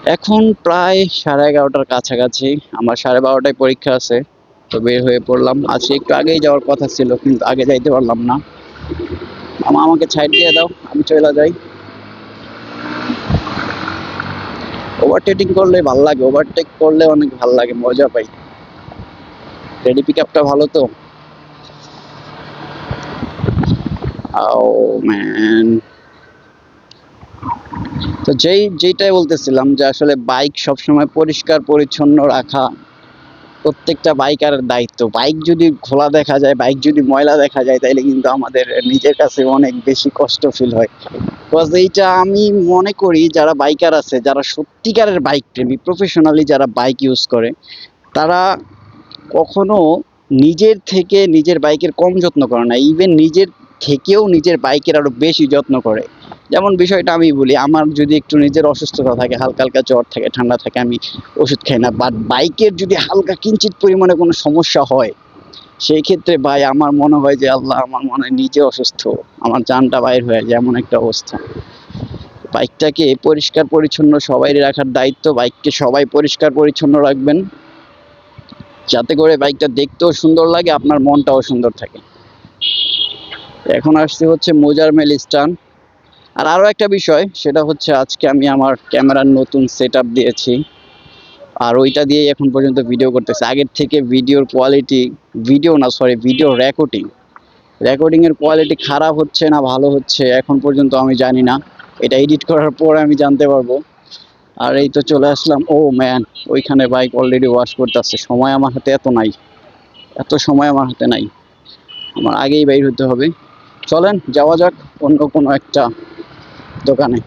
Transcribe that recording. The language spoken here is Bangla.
এখন প্রায় 11:30টার কাছাকাছি। আমার 12:30টায় পরীক্ষা আছে, তো বের হয়ে পড়লাম। আজকে একটু আগেই যাওয়ার কথা ছিল, কিন্তু আগে যাইতে পারলাম না। আমাকে সাইড দিয়ে দাও, আমি চলে যাই। ওভারটেকিং করলে ভাল লাগে, ওভারটেক করলে অনেক ভাল লাগে, মজা পাই। রেডি পিক আপটা ভালো তো। ও ম্যান, তো যেটাই বলতেছিলাম যে আসলে বাইক সবসময় পরিষ্কার পরিচ্ছন্ন রাখা প্রত্যেকটা বাইকারের দায়িত্ব। বাইক যদি খোলা দেখা যায়, বাইক যদি ময়লা দেখা যায়, তাইলে কিন্তু আমাদের নিজের কাছে অনেক বেশি কষ্ট ফিল হয়। বিকজ এইটা আমি মনে করি যারা বাইকার আছে, যারা সত্যিকারের বাইক প্রেমী, প্রফেশনালি যারা বাইক ইউজ করে, তারা কখনো নিজের থেকে নিজের বাইকের কম যত্ন করে না। ইভেন নিজের থেকেও নিজের বাইকের আরো বেশি যত্ন করে। যেমন বিষয়টা আমি বলি, আমার যদি একটু নিজের অসুস্থতা থাকে, হালকা হালকা জ্বর থাকে, ঠান্ডা থাকে, আমি ওষুধ খাই না। বাট বাইকের যদি হালকা কিঞ্চিত পরিমাণে কোনো সমস্যা হয়, সেই ক্ষেত্রে ভাই আমার মনে হয় যে আল্লাহ, আমার মনে হয় নিজে অসুস্থ, আমার জানটা বাইর হয়ে যায়, এমন একটা অবস্থা। বাইকটাকে পরিষ্কার পরিচ্ছন্ন সবাই রাখার দায়িত্ব। বাইককে সবাই পরিষ্কার পরিচ্ছন্ন রাখবেন, যাতে করে বাইকটা দেখতেও সুন্দর লাগে, আপনার মনটাও সুন্দর থাকে। এখন আসছে হচ্ছে মোজারমেল স্টান। আর আরও একটা বিষয়, সেটা হচ্ছে আজকে আমি আমার ক্যামেরার নতুন সেট আপ দিয়েছি, আর ওইটা দিয়েই এখন পর্যন্ত ভিডিও করতেছি। আগের থেকে ভিডিওর কোয়ালিটি, ভিডিও না সরি ভিডিও রেকর্ডিংয়ের কোয়ালিটি খারাপ হচ্ছে না ভালো হচ্ছে এখন পর্যন্ত আমি জানি না, এটা এডিট করার পর আমি জানতে পারবো। আর এই তো চলে আসলাম। ও ম্যান, ওইখানে বাইক অলরেডি ওয়াশ করতেছে। সময় আমার হাতে এত নাই, এত সময় আমার হাতে নাই, আমার আগেই বের হতে হবে। চলেন যাওয়া যাক অন্য কোনো একটা দোকানে।